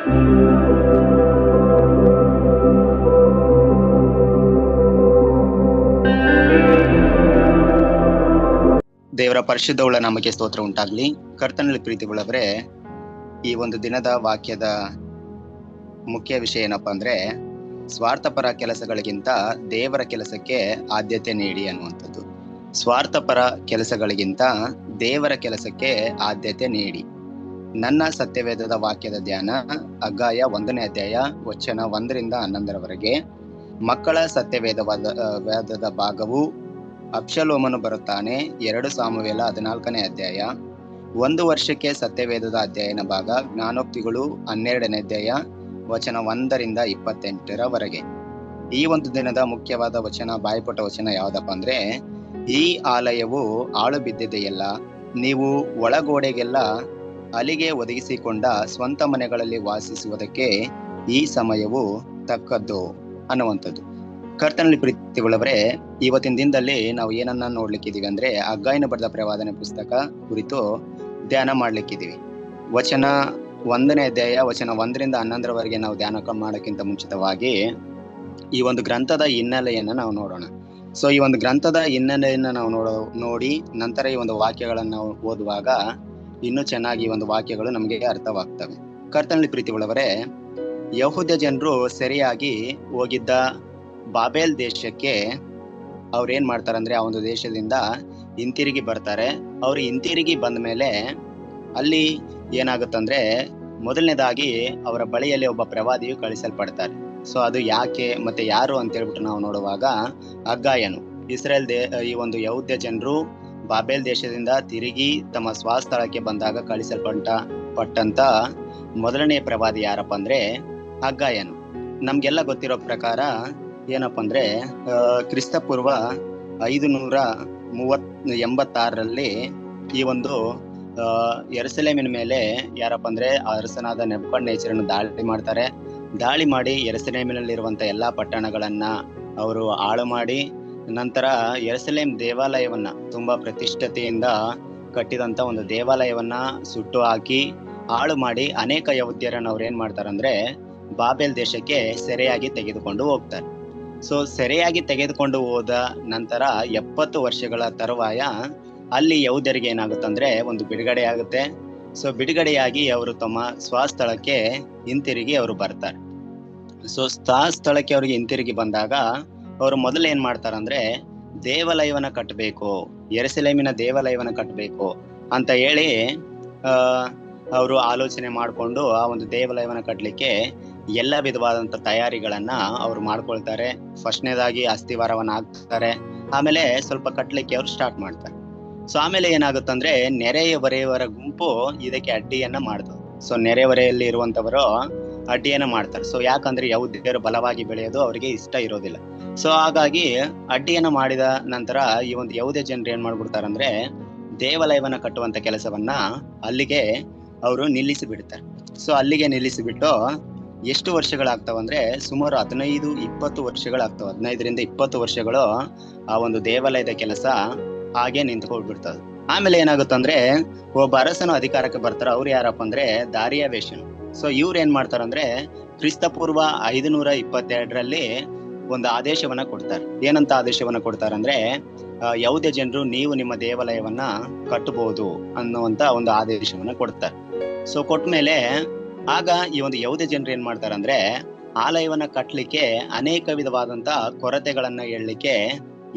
ದೇವರ ಪರಿಶುದ್ಧವುಳ್ಳ ನಾಮಕ್ಕೆ ಸ್ತೋತ್ರ ಉಂಟಾಗ್ಲಿ. ಕರ್ತನಲ್ಲಿ ಪ್ರೀತಿಗಳವರೇ, ಈ ಒಂದು ದಿನದ ವಾಕ್ಯದ ಮುಖ್ಯ ವಿಷಯ ಏನಪ್ಪಾ ಅಂದ್ರೆ, ಸ್ವಾರ್ಥಪರ ಕೆಲಸಗಳಿಗಿಂತ ದೇವರ ಕೆಲಸಕ್ಕೆ ಆದ್ಯತೆ ನೀಡಿ ಅನ್ನುವಂಥದ್ದು. ಸ್ವಾರ್ಥಪರ ಕೆಲಸಗಳಿಗಿಂತ ದೇವರ ಕೆಲಸಕ್ಕೆ ಆದ್ಯತೆ ನೀಡಿ. ನನ್ನ ಸತ್ಯವೇದದ ವಾಕ್ಯದ ಧ್ಯಾನ ಅಗ್ಗಾಯ 1ನೇ ಅಧ್ಯಾಯ ವಚನ 1ರಿಂದ 11ರವರೆಗೆ. ಮಕ್ಕಳ ವೇದದ ಭಾಗವು ಅಬ್ಷಲೋಮನು ಬರುತ್ತಾನೆ 2 ಸಾಮುವೇಲ 14ನೇ ಅಧ್ಯಾಯ. 1 ವರ್ಷಕ್ಕೆ ಸತ್ಯವೇದದ ಅಧ್ಯಯನ ಭಾಗ ಜ್ಞಾನೋಕ್ತಿಗಳು 12ನೇ ಅಧ್ಯಾಯ ವಚನ 1ರಿಂದ 28ರವರೆಗೆ. ಈ ಒಂದು ದಿನದ ಮುಖ್ಯವಾದ ವಚನ, ಬಾಯ್ಪಟ ವಚನ ಯಾವ್ದಪ್ಪ ಅಂದ್ರೆ, ಈ ಆಲಯವು ಆಳು ಬಿದ್ದಿದೆಯಲ್ಲ, ನೀವು ಒಳಗೋಡೆಗೆಲ್ಲ ಅಲಿಗೆ ಒದಗಿಸಿಕೊಂಡ ಸ್ವಂತ ಮನೆಗಳಲ್ಲಿ ವಾಸಿಸುವುದಕ್ಕೆ ಈ ಸಮಯವು ತಕ್ಕದ್ದು ಅನ್ನುವಂಥದ್ದು. ಕರ್ತನಲ್ಲಿ ಪ್ರೀತಿಗಳವರೇ, ಇವತ್ತಿನ ದಿನದಲ್ಲಿ ನಾವು ಏನನ್ನ ನೋಡ್ಲಿಕ್ಕಿದೀವಿ ಅಂದ್ರೆ, ಹಗ್ಗಾಯನ ಬರೆದ ಪ್ರವಾದನೆ ಪುಸ್ತಕ ಕುರಿತು ಧ್ಯಾನ ಮಾಡ್ಲಿಕ್ಕಿದೀವಿ. ವಚನ 1ನೇ ಅಧ್ಯಾಯ ವಚನ 1ರಿಂದ 11ರವರೆಗೆ ನಾವು ಧ್ಯಾನ ಮಾಡೋಕ್ಕಿಂತ ಮುಂಚಿತವಾಗಿ ಈ ಒಂದು ಗ್ರಂಥದ ಹಿನ್ನೆಲೆಯನ್ನ ನಾವು ನೋಡೋಣ. ಸೊ ಈ ಒಂದು ಗ್ರಂಥದ ಹಿನ್ನೆಲೆಯನ್ನ ನಾವು ನೋಡಿ ನಂತರ ಈ ಒಂದು ವಾಕ್ಯಗಳನ್ನ ನಾವು ಓದುವಾಗ ಇನ್ನೂ ಚೆನ್ನಾಗಿ ಈ ಒಂದು ವಾಕ್ಯಗಳು ನಮಗೆ ಅರ್ಥವಾಗ್ತವೆ. ಕರ್ತನಲ್ಲಿ ಪ್ರೀತಿಗಳವರೇ, ಯಹೂದ್ಯ ಜನರು ಸರಿಯಾಗಿ ಹೋಗಿದ್ದ ಬಾಬೇಲ್ ದೇಶಕ್ಕೆ ಅವ್ರೇನ್ ಮಾಡ್ತಾರಂದ್ರೆ, ಆ ಒಂದು ದೇಶದಿಂದ ಹಿಂತಿರುಗಿ ಬರ್ತಾರೆ. ಅವ್ರು ಹಿಂತಿರುಗಿ ಬಂದ ಮೇಲೆ ಅಲ್ಲಿ ಏನಾಗುತ್ತಂದ್ರೆ, ಮೊದಲನೇದಾಗಿ ಅವರ ಬಳಿಯಲ್ಲಿ ಒಬ್ಬ ಪ್ರವಾದಿಯು ಕಳಿಸಲ್ಪಡ್ತಾರೆ. ಸೊ ಅದು ಯಾಕೆ ಮತ್ತೆ ಯಾರು ಅಂತ ಹೇಳ್ಬಿಟ್ಟು ನಾವು ನೋಡುವಾಗ, ಹಗ್ಗಾಯನು ಈ ಒಂದು ಯಹೂದ್ಯ ಜನರು ಬಾಬೇಲ್ ದೇಶದಿಂದ ತಿರುಗಿ ತಮ್ಮ ಸ್ವಸ್ಥಳಕ್ಕೆ ಬಂದಾಗ ಕಳಿಸಲ್ಪಟ್ಟಂತ ಮೊದಲನೇ ಪ್ರವಾದಿ ಯಾರಪ್ಪ ಅಂದ್ರೆ ಹಗ್ಗಾಯನು. ನಮ್ಗೆಲ್ಲ ಗೊತ್ತಿರೋ ಪ್ರಕಾರ ಏನಪ್ಪ ಅಂದ್ರೆ, ಕ್ರಿಸ್ತಪೂರ್ವ 586ರಲ್ಲಿ ಈ ಒಂದು ಯೆರೂಸಲೇಮಿನ ಮೇಲೆ ಯಾರಪ್ಪ ಅಂದ್ರೆ ಅರಸನಾದ ನೆಬೂಕದ್ನೆಚ್ಚರನು ದಾಳಿ ಮಾಡಿ ಯೆರೂಸಲೇಮಿನಲ್ಲಿರುವಂತ ಎಲ್ಲಾ ಪಟ್ಟಣಗಳನ್ನ ಅವರು ಹಾಳು ಮಾಡಿ, ನಂತರ ಯೆರೂಸಲೇಮ್ ದೇವಾಲಯವನ್ನ, ತುಂಬಾ ಪ್ರತಿಷ್ಠತೆಯಿಂದ ಕಟ್ಟಿದಂತ ಒಂದು ದೇವಾಲಯವನ್ನ ಸುಟ್ಟು ಹಾಕಿ ಹಾಳು ಮಾಡಿ ಅನೇಕ ಯಹೂದ್ಯರನ್ನು ಅವ್ರು ಏನ್ ಮಾಡ್ತಾರಂದ್ರೆ ಬಾಬೇಲ್ ದೇಶಕ್ಕೆ ಸೆರೆಯಾಗಿ ತೆಗೆದುಕೊಂಡು ಹೋಗ್ತಾರೆ. ಸೊ ಸೆರೆಯಾಗಿ ತೆಗೆದುಕೊಂಡು ಹೋದ ನಂತರ 70 ವರ್ಷಗಳ ತರುವಾಯ ಅಲ್ಲಿ ಯಹೂದ್ಯರಿಗೆ ಏನಾಗುತ್ತಂದ್ರೆ ಒಂದು ಬಿಡುಗಡೆ ಆಗುತ್ತೆ. ಸೊ ಬಿಡುಗಡೆಯಾಗಿ ಅವರು ತಮ್ಮ ಸ್ವಸ್ಥಳಕ್ಕೆ ಹಿಂತಿರುಗಿ ಅವರು ಬರ್ತಾರೆ. ಸೊ ಸ್ಥಳಕ್ಕೆ ಅವ್ರಿಗೆ ಹಿಂತಿರುಗಿ ಬಂದಾಗ ಅವರು ಮೊದಲು ಏನ್ ಮಾಡ್ತಾರಂದ್ರೆ, ದೇವಾಲಯವನ್ನ ಕಟ್ಟಬೇಕು, ಯೆರೂಸಲೇಮಿನ ದೇವಾಲಯವನ್ನ ಕಟ್ಟಬೇಕು ಅಂತ ಹೇಳಿ ಅವರು ಆಲೋಚನೆ ಮಾಡಿಕೊಂಡು ಆ ಒಂದು ದೇವಾಲಯವನ್ನ ಕಟ್ಟಲಿಕ್ಕೆ ಎಲ್ಲ ವಿಧವಾದಂತ ತಯಾರಿಗಳನ್ನ ಅವ್ರು ಮಾಡ್ಕೊಳ್ತಾರೆ. ಫಸ್ಟ್ನೇದಾಗಿ ಅಸ್ಥಿವಾರವನ್ನ ಹಾಕ್ತಾರೆ, ಆಮೇಲೆ ಸ್ವಲ್ಪ ಕಟ್ಲಿಕ್ಕೆ ಅವ್ರು ಸ್ಟಾರ್ಟ್ ಮಾಡ್ತಾರೆ. ಸೊ ಆಮೇಲೆ ಏನಾಗುತ್ತಂದ್ರೆ, ನೆರೆಹೊರೆಯವರ ಗುಂಪು ಇದಕ್ಕೆ ಅಡ್ಡಿಯನ್ನ ಮಾಡ್ತಾರೆ. ಸೊ ನೆರೆಹೊರೆಯಲ್ಲಿ ಇರುವಂತವರು ಅಡ್ಡಿಯನ್ನ ಮಾಡ್ತಾರೆ. ಸೊ ಯಾಕಂದ್ರೆ ಯಹೂದ್ಯರು ಬಲವಾಗಿ ಬೆಳೆಯೋದು ಅವರಿಗೆ ಇಷ್ಟ ಇರೋದಿಲ್ಲ. ಸೊ ಹಾಗಾಗಿ ಅಡ್ಡಿಯನ್ನ ಮಾಡಿದ ನಂತರ ಈ ಒಂದು ಯಹೂದ್ಯ ಜನರು ಏನ್ ಮಾಡ್ಬಿಡ್ತಾರಂದ್ರೆ, ದೇವಾಲಯವನ್ನ ಕಟ್ಟುವಂತ ಕೆಲಸವನ್ನ ಅಲ್ಲಿಗೆ ಅವರು ನಿಲ್ಲಿಸಿ ಬಿಡ್ತಾರೆ. ಸೊ ಅಲ್ಲಿಗೆ ನಿಲ್ಲಿಸಿಬಿಟ್ಟು ಎಷ್ಟು ವರ್ಷಗಳಾಗ್ತಾವಂದ್ರೆ, ಸುಮಾರು 15-20 ವರ್ಷಗಳಾಗ್ತಾವ. 15ರಿಂದ 20 ವರ್ಷಗಳು ಆ ಒಂದು ದೇವಾಲಯದ ಕೆಲಸ ಹಾಗೆ ನಿಂತ್ಕೊಂಡ್ಬಿಡ್ತದೆ. ಆಮೇಲೆ ಏನಾಗುತ್ತಂದ್ರೆ, ಒಬ್ಬ ಅರಸನು ಅಧಿಕಾರಕ್ಕೆ ಬರ್ತಾರ. ಅವ್ರು ಯಾರಪ್ಪ ಅಂದ್ರೆ ದಾರಿಯಾವೇಶನು. ಸೊ ಇವ್ರು ಏನ್ ಮಾಡ್ತಾರಂದ್ರೆ, ಕ್ರಿಸ್ತಪೂರ್ವ 522ರಲ್ಲಿ ಒಂದು ಆದೇಶವನ್ನ ಕೊಡ್ತಾರೆ. ಏನಂತ ಆದೇಶವನ್ನ ಕೊಡ್ತಾರಂದ್ರೆ, ಯಹೂದ್ಯ ಜನರು ನೀವು ನಿಮ್ಮ ದೇವಾಲಯವನ್ನ ಕಟ್ಟಬಹುದು ಅನ್ನುವಂತ ಒಂದು ಆದೇಶವನ್ನ ಕೊಡ್ತಾರೆ. ಸೊ ಕೊಟ್ಮೇಲೆ ಆಗ ಈ ಒಂದು ಯಹೂದ್ಯ ಜನರು ಏನ್ ಮಾಡ್ತಾರಂದ್ರೆ, ಆಲಯವನ್ನ ಕಟ್ಟಲಿಕ್ಕೆ ಅನೇಕ ವಿಧವಾದಂತ ಕೊರತೆಗಳನ್ನ ಹೇಳಲಿಕ್ಕೆ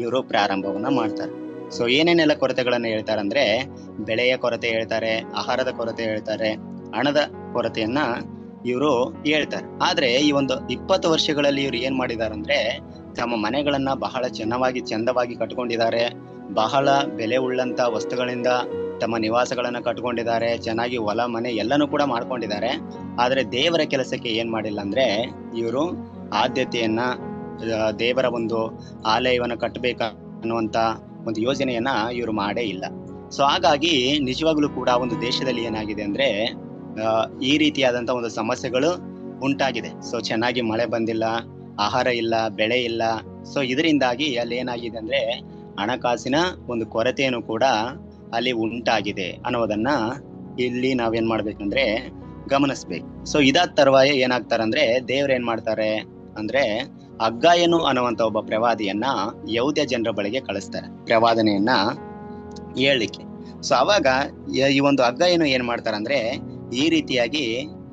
ಇವರು ಪ್ರಾರಂಭವನ್ನ ಮಾಡ್ತಾರೆ. ಸೊ ಏನೇನೆಲ್ಲ ಕೊರತೆಗಳನ್ನ ಹೇಳ್ತಾರಂದ್ರೆ, ಬೆಳೆಯ ಕೊರತೆ ಹೇಳ್ತಾರೆ, ಆಹಾರದ ಕೊರತೆ ಹೇಳ್ತಾರೆ, ಹಣದ ಕೊರತೆಯನ್ನ ಇವರು ಹೇಳ್ತಾರೆ. ಆದ್ರೆ ಈ ಒಂದು 20 ವರ್ಷಗಳಲ್ಲಿ ಇವ್ರು ಏನ್ ಮಾಡಿದಾರಂದ್ರೆ, ತಮ್ಮ ಮನೆಗಳನ್ನ ಬಹಳ ಚಂದವಾಗಿ ಕಟ್ಕೊಂಡಿದ್ದಾರೆ. ಬಹಳ ಬೆಲೆ ಉಳ್ಳಂತ ವಸ್ತುಗಳಿಂದ ತಮ್ಮ ನಿವಾಸಗಳನ್ನ ಕಟ್ಕೊಂಡಿದ್ದಾರೆ. ಚೆನ್ನಾಗಿ ಹೊಲ ಮನೆ ಎಲ್ಲನೂ ಕೂಡ ಮಾಡ್ಕೊಂಡಿದ್ದಾರೆ. ಆದ್ರೆ ದೇವರ ಕೆಲಸಕ್ಕೆ ಏನ್ ಮಾಡಿಲ್ಲ ಅಂದ್ರೆ, ಇವರು ಆದ್ಯತೆಯನ್ನ, ದೇವರ ಒಂದು ಆಲಯವನ್ನ ಕಟ್ಟಬೇಕ ಅನ್ನುವಂತ ಒಂದು ಯೋಜನೆಯನ್ನ ಇವರು ಮಾಡೇ ಇಲ್ಲ. ಸೊ ಹಾಗಾಗಿ ನಿಜವಾಗ್ಲೂ ಕೂಡ ಒಂದು ದೇಶದಲ್ಲಿ ಏನಾಗಿದೆ ಅಂದ್ರೆ, ಈ ರೀತಿಯಾದಂತ ಒಂದು ಸಮಸ್ಯೆಗಳು ಉಂಟಾಗಿದೆ. ಸೊ ಚೆನ್ನಾಗಿ ಮಳೆ ಬಂದಿಲ್ಲ, ಆಹಾರ ಇಲ್ಲ, ಬೆಳೆ ಇಲ್ಲ. ಸೊ ಇದರಿಂದಾಗಿ ಅಲ್ಲಿ ಏನಾಗಿದೆ ಅಂದ್ರೆ, ಹಣಕಾಸಿನ ಒಂದು ಕೊರತೆಯನ್ನು ಕೂಡ ಅಲ್ಲಿ ಉಂಟಾಗಿದೆ ಅನ್ನೋದನ್ನ ಇಲ್ಲಿ ನಾವೇನ್ ಮಾಡ್ಬೇಕಂದ್ರೆ ಗಮನಿಸ್ಬೇಕು. ಸೊ ಇದಾದ ತರುವಾಯ ಏನಾಗ್ತಾರಂದ್ರೆ ದೇವ್ರ ಏನ್ ಮಾಡ್ತಾರೆ ಅಂದ್ರೆ ಹಗ್ಗಾಯನು ಅನ್ನುವಂತ ಒಬ್ಬ ಪ್ರವಾದಿಯನ್ನ ಯಹೂದ್ಯ ಜನರ ಬಳಿಗೆ ಕಳಿಸ್ತಾರೆ ಪ್ರವಾದನೆಯನ್ನ ಹೇಳ್ಲಿಕ್ಕೆ. ಸೊ ಅವಾಗ ಈ ಒಂದು ಹಗ್ಗಾಯನು ಏನ್ ಮಾಡ್ತಾರಂದ್ರೆ ಈ ರೀತಿಯಾಗಿ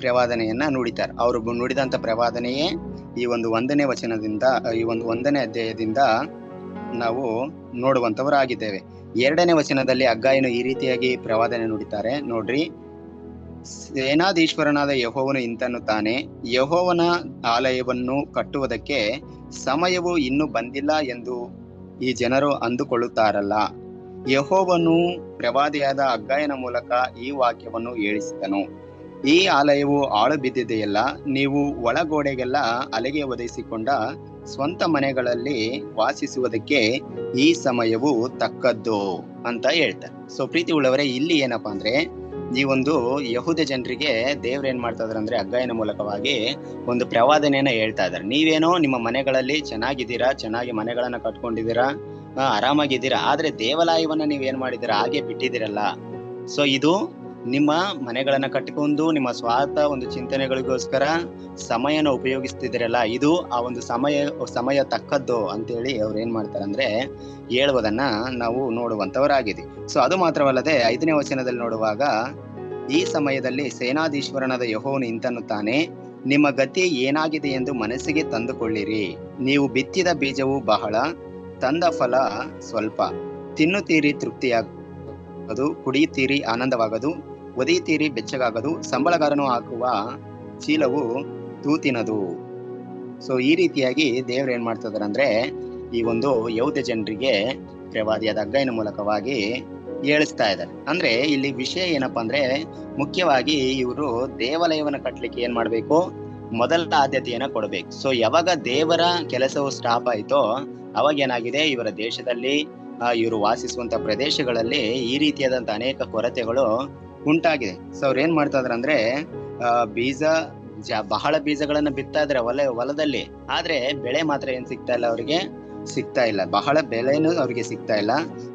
ಪ್ರವಾದನೆಯನ್ನ ನುಡಿತಾರೆ. ಅವರು ನುಡಿದಂತ ಪ್ರವಾದನೆಯೇ ಈ ಒಂದು 1ನೇ ವಚನದಿಂದ ಈ ಒಂದು 1ನೇ ಅಧ್ಯಾಯದಿಂದ ನಾವು ನೋಡುವಂತವರಾಗಿದ್ದೇವೆ. 2ನೇ ವಚನದಲ್ಲಿ ಹಗ್ಗಾಯನು ಈ ರೀತಿಯಾಗಿ ಪ್ರವಾದನೆ ನುಡಿತಾರೆ ನೋಡ್ರಿ. ಸೇನಾಧೀಶ್ವರನಾದ ಯೆಹೋವನು ಇಂತೆನ್ನುತ್ತಾನೆ, ಯೆಹೋವನ ಆಲಯವನ್ನು ಕಟ್ಟುವುದಕ್ಕೆ ಸಮಯವು ಇನ್ನೂ ಬಂದಿಲ್ಲ ಎಂದು ಈ ಜನರು ಅಂದುಕೊಳ್ಳುತ್ತಾರಲ್ಲ. ಯೆಹೋವನು ಪ್ರವಾದಿಯಾದ ಹಗ್ಗಾಯನ ಮೂಲಕ ಈ ವಾಕ್ಯವನ್ನು ಹೇಳಿಸಿದನು. ಈ ಆಲಯವು ಹಾಳು ಬಿದ್ದಿದೆಯಲ್ಲ, ನೀವು ಒಳಗೋಡೆಗೆಲ್ಲ ಹಲಗೆ ಒದಗಿಸಿಕೊಂಡ ಸ್ವಂತ ಮನೆಗಳಲ್ಲಿ ವಾಸಿಸುವುದಕ್ಕೆ ಈ ಸಮಯವು ತಕ್ಕದ್ದು ಅಂತ ಹೇಳ್ತಾರೆ. ಸೊ ಪ್ರೀತಿ ಉಳ್ಳವರೇ, ಇಲ್ಲಿ ಏನಪ್ಪಾ ಅಂದ್ರೆ ಈ ಒಂದು ಯಹೂದ ಜನರಿಗೆ ದೇವ್ರ ಏನ್ ಮಾಡ್ತಾ ಇದಾರೆ ಅಂದ್ರೆ ಹಗ್ಗಾಯನ ಮೂಲಕವಾಗಿ ಒಂದು ಪ್ರವಾದನೆಯನ್ನ ಹೇಳ್ತಾ ಇದಾರೆ. ನೀವೇನೋ ನಿಮ್ಮ ಮನೆಗಳಲ್ಲಿ ಚೆನ್ನಾಗಿದ್ದೀರಾ, ಚೆನ್ನಾಗಿ ಮನೆಗಳನ್ನ ಕಟ್ಕೊಂಡಿದ್ದೀರಾ, ಆರಾಮಾಗಿದ್ದೀರಾ, ಆದ್ರೆ ದೇವಾಲಯವನ್ನ ನೀವ್ ಏನ್ ಮಾಡಿದ್ದೀರಾ ಹಾಗೆ ಬಿಟ್ಟಿದ್ದೀರಲ್ಲ. ಸೊ ಇದು ನಿಮ್ಮ ಮನೆಗಳನ್ನ ಕಟ್ಟಿಕೊಂಡು ನಿಮ್ಮ ಸ್ವಾರ್ಥ ಒಂದು ಚಿಂತನೆಗಳಿಗೋಸ್ಕರ ಸಮಯನ ಉಪಯೋಗಿಸ್ತಿದ್ದೀರಲ್ಲ, ಇದು ಆ ಒಂದು ಸಮಯ ತಕ್ಕದ್ದು ಅಂತೇಳಿ ಅವ್ರು ಏನ್ ಮಾಡ್ತಾರೆ ಅಂದ್ರೆ ಹೇಳುವುದನ್ನ ನಾವು ನೋಡುವಂತವರಾಗಿದ್ದೀವಿ. ಸೊ ಅದು ಮಾತ್ರವಲ್ಲದೆ 5ನೇ ವಚನದಲ್ಲಿ ನೋಡುವಾಗ, ಈ ಸಮಯದಲ್ಲಿ ಸೇನಾಧೀಶ್ವರನಾದ ಯೆಹೋವನು ಇಂತೆನ್ನುತ್ತಾನೆ, ನಿಮ್ಮ ಗತಿ ಏನಾಗಿದೆ ಎಂದು ಮನಸ್ಸಿಗೆ ತಂದುಕೊಳ್ಳಿರಿ. ನೀವು ಬಿತ್ತಿದ ಬೀಜವು ಬಹಳ, ತಂದ ಫಲ ಸ್ವಲ್ಪ. ತಿನ್ನುತ್ತೀರಿ ತೃಪ್ತಿಯಾಗದು, ಕುಡಿಯುತ್ತೀರಿ ಆನಂದವಾಗದು, ಒದೆಯುತ್ತೀರಿ ಬೆಚ್ಚಗಾಗದು, ಸಂಬಳಗಾರನು ಹಾಕುವ ಚೀಲವು ತೂತಿನದು. ಸೊ ಈ ರೀತಿಯಾಗಿ ದೇವ್ರು ಏನ್ ಮಾಡ್ತಿದಾರೆ ಅಂದ್ರೆ ಈ ಒಂದು ಯಹೂದ ಜನರಿಗೆ ಪ್ರವಾದಿಯಾದ ಹಗ್ಗಾಯನ ಮೂಲಕವಾಗಿ ಹೇಳಿಸ್ತಾ ಇದ್ದಾರೆ. ಅಂದ್ರೆ ಇಲ್ಲಿ ವಿಷಯ ಏನಪ್ಪಾ ಅಂದ್ರೆ ಮುಖ್ಯವಾಗಿ ಇವರು ದೇವಾಲಯವನ್ನ ಕಟ್ಲಿಕ್ಕೆ ಏನ್ ಮಾಡ್ಬೇಕು, ಮೊದಲ ಆದ್ಯತೆಯನ್ನ ಕೊಡ್ಬೇಕು. ಸೊ ಯಾವಾಗ ದೇವರ ಕೆಲಸವು ಸ್ಟಾಪ್ ಆಯ್ತೋ ಅವಾಗ ಏನಾಗಿದೆ, ಇವರ ದೇಶದಲ್ಲಿ ಇವರು ವಾಸಿಸುವಂತ ಪ್ರದೇಶಗಳಲ್ಲಿ ಈ ರೀತಿಯಾದಂತ ಅನೇಕ ಕೊರತೆಗಳು ಉಂಟಾಗಿದೆ. ಸೊ ಅವ್ರು ಏನ್ ಮಾಡ್ತಾ ಇದಾರೆ ಅಂದ್ರೆ ಬಹಳ ಬೀಜಗಳನ್ನ ಬಿತ್ತಾ ಇದ್ರೆ ಹೊಲದಲ್ಲಿ, ಆದ್ರೆ ಬೆಳೆ ಮಾತ್ರ ಏನ್ ಸಿಗ್ತಾ ಇಲ್ಲ. ಬಹಳ ಬೆಳೆನೂ ಅವ್ರಿಗೆ ಸಿಗ್ತಾ ಇಲ್ಲ,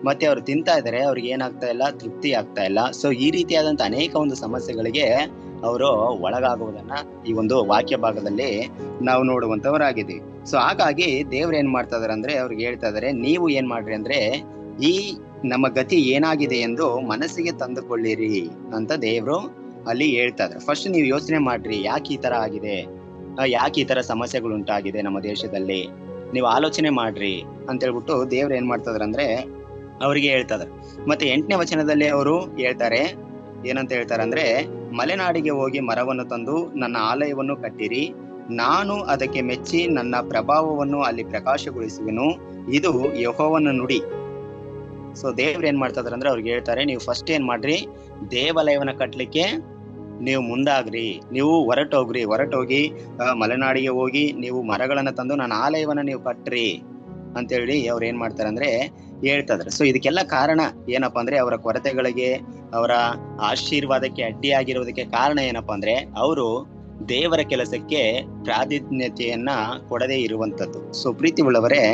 ಮತ್ತೆ ಅವ್ರು ತಿಂತಾ ಇದಾರೆ, ಅವ್ರಿಗೆ ಏನಾಗ್ತಾ ಇಲ್ಲ, ತೃಪ್ತಿ ಆಗ್ತಾ ಇಲ್ಲ. ಸೊ ಈ ರೀತಿಯಾದಂತ ಅನೇಕ ಒಂದು ಸಮಸ್ಯೆಗಳಿಗೆ ಅವರು ಒಳಗಾಗುವುದನ್ನ ಈ ಒಂದು ವಾಕ್ಯ ಭಾಗದಲ್ಲಿ ನಾವು ನೋಡುವಂತವರಾಗಿದ್ದೀವಿ. ಸೊ ಹಾಗಾಗಿ ದೇವ್ರ ಏನ್ ಮಾಡ್ತಾ ಇದಾರೆ ಅಂದ್ರೆ ಅವ್ರಿಗೆ ಹೇಳ್ತಾ ಇದಾರೆ, ನೀವು ಏನ್ ಮಾಡ್ರಿ ಅಂದ್ರೆ ಈ ನಮ್ಮ ಗತಿ ಏನಾಗಿದೆ ಎಂದು ಮನಸ್ಸಿಗೆ ತಂದುಕೊಳ್ಳಿರಿ ಅಂತ ದೇವ್ರು ಅಲ್ಲಿ ಹೇಳ್ತಾ ಇದಾರೆ. ಫಸ್ಟ್ ನೀವು ಯೋಚನೆ ಮಾಡ್ರಿ, ಯಾಕೆ ಈ ತರ ಆಗಿದೆ, ಯಾಕೆ ಈ ತರ ಸಮಸ್ಯೆಗಳು ಉಂಟಾಗಿದೆ ನಮ್ಮ ದೇಶದಲ್ಲಿ, ನೀವು ಆಲೋಚನೆ ಮಾಡ್ರಿ ಅಂತ ಹೇಳ್ಬಿಟ್ಟು ದೇವ್ರು ಏನ್ ಮಾಡ್ತಾ ಇದಾರೆ ಅಂದ್ರೆ ಅವ್ರಿಗೆ ಹೇಳ್ತಾ ಇದಾರೆ. ಮತ್ತೆ 8ನೇ ವಚನದಲ್ಲಿ ಅವರು ಹೇಳ್ತಾರೆ, ಏನಂತ ಹೇಳ್ತಾರೆ ಅಂದ್ರೆ, ಮಲೆನಾಡಿಗೆ ಹೋಗಿ ಮರವನ್ನು ತಂದು ನನ್ನ ಆಲಯವನ್ನು ಕಟ್ಟಿರಿ, ನಾನು ಅದಕ್ಕೆ ಮೆಚ್ಚಿ ನನ್ನ ಪ್ರಭಾವವನ್ನು ಅಲ್ಲಿ ಪ್ರಕಾಶಗೊಳಿಸುವೆನು, ಇದು ಯೆಹೋವನ ನುಡಿ. ಸೊ ದೇವ್ರ ಏನ್ ಮಾಡ್ತಾ ಇದಾರೆ ಅಂದ್ರೆ ಅವ್ರಿಗೆ ಹೇಳ್ತಾರೆ, ನೀವು ಫಸ್ಟ್ ಏನ್ ಮಾಡ್ರಿ, ದೇವಾಲಯವನ್ನ ಕಟ್ಲಿಕ್ಕೆ ನೀವು ಮುಂದಾಗ್ರಿ, ನೀವು ಹೊರಟೋಗಿ ಮಲೆನಾಡಿಗೆ ಹೋಗಿ ನೀವು ಮರಗಳನ್ನ ತಂದು ನನ್ನ ಆಲಯವನ್ನ ನೀವು ಕಟ್ರಿ ಅಂತೇಳಿ ಅವ್ರು ಏನ್ ಮಾಡ್ತಾರೆ ಅಂದ್ರೆ ಹೇಳ್ತಾ ಇದಾರೆ. ಸೊ ಇದಕ್ಕೆಲ್ಲ ಕಾರಣ ಏನಪ್ಪಾ ಅಂದ್ರೆ ಅವರ ಕೊರತೆಗಳಿಗೆ, ಅವರ ಆಶೀರ್ವಾದಕ್ಕೆ ಅಡ್ಡಿಯಾಗಿರೋದಕ್ಕೆ ಕಾರಣ ಏನಪ್ಪಾ ಅಂದ್ರೆ ಅವರು ದೇವರ ಕೆಲಸಕ್ಕೆ ಪ್ರಾಧಾನ್ಯತೆಯನ್ನ ಕೊಡದೇ ಇರುವಂತದ್ದು. ಸೊ ಪ್ರೀತಿ ಉಳ್ಳವರೇ,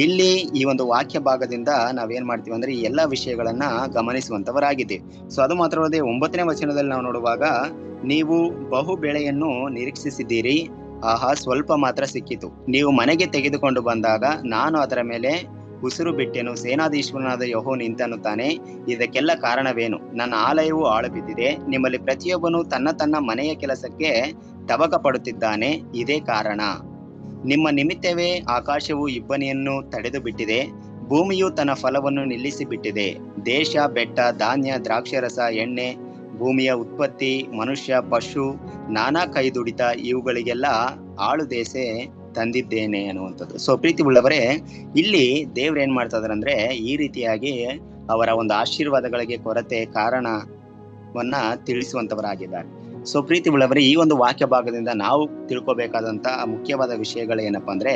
ಇಲ್ಲಿ ಈ ಒಂದು ವಾಕ್ಯ ಭಾಗದಿಂದ ನಾವೇನ್ ಮಾಡ್ತೀವಿ ಅಂದ್ರೆ ಈ ಎಲ್ಲಾ ವಿಷಯಗಳನ್ನ ಗಮನಿಸುವಂತವರಾಗಿದ್ದೀವಿ. ಸೊ ಅದು ಮಾತ್ರವಲ್ಲದೆ 9ನೇ ವಚನದಲ್ಲಿ ನಾವು ನೋಡುವಾಗ, ನೀವು ಬಹು ಬೆಳೆಯನ್ನು ನಿರೀಕ್ಷಿಸಿದ್ದೀರಿ, ಆಹಾ ಸ್ವಲ್ಪ ಮಾತ್ರ ಸಿಕ್ಕಿತು. ನೀವು ಮನೆಗೆ ತೆಗೆದುಕೊಂಡು ಬಂದಾಗ ನಾನು ಅದರ ಮೇಲೆ ಉಸಿರು ಬಿಟ್ಟೆನು. ಸೇನಾಧೀಶ್ವರನಾದ ಯೆಹೋವನು ಇಂತೆನ್ನುತ್ತಾನೆ, ಇದಕ್ಕೆಲ್ಲ ಕಾರಣವೇನು? ನನ್ನ ಆಲಯವು ಹಾಳು ಬಿದ್ದಿದೆ, ನಿಮ್ಮಲ್ಲಿ ಪ್ರತಿಯೊಬ್ಬನು ತನ್ನ ತನ್ನ ಮನೆಯ ಕೆಲಸಕ್ಕೆ ತವಕ ಪಡುತ್ತಿದ್ದಾನೆ, ಇದೇ ಕಾರಣ. ನಿಮ್ಮ ನಿಮಿತ್ತವೇ ಆಕಾಶವು ಇಬ್ಬನಿಯನ್ನು ತಡೆದು ಬಿಟ್ಟಿದೆ, ಭೂಮಿಯು ತನ್ನ ಫಲವನ್ನು ನಿಲ್ಲಿಸಿ ಬಿಟ್ಟಿದೆ. ದೇಶ, ಬೆಟ್ಟ, ಧಾನ್ಯ, ದ್ರಾಕ್ಷರಸ, ಎಣ್ಣೆ, ಭೂಮಿಯ ಉತ್ಪತ್ತಿ, ಮನುಷ್ಯ, ಪಶು, ನಾನಾ ಕೈದುಡಿತ, ಇವುಗಳಿಗೆಲ್ಲ ಆಳು ದೇಸೆ ತಂದಿದ್ದೇನೆ ಅನ್ನುವಂಥದ್ದು. ಸೊ ಪ್ರೀತಿ ಉಳ್ಳವರೇ, ಇಲ್ಲಿ ದೇವ್ರು ಏನ್ ಮಾಡ್ತಾ ಇದಾರೆ ಅಂದ್ರೆ ಈ ರೀತಿಯಾಗಿ ಅವರ ಒಂದು ಆಶೀರ್ವಾದಗಳಿಗೆ ಕೊರತೆ ಕಾರಣವನ್ನ ತಿಳಿಸುವಂತವರಾಗಿದ್ದಾರೆ. ಸೊ ಪ್ರೀತಿ ಉಳ್ಳವರೇ, ಈ ಒಂದು ವಾಕ್ಯ ಭಾಗದಿಂದ ನಾವು ತಿಳ್ಕೊಬೇಕಾದಂತ ಮುಖ್ಯವಾದ ವಿಷಯಗಳು ಏನಪ್ಪಾ ಅಂದ್ರೆ,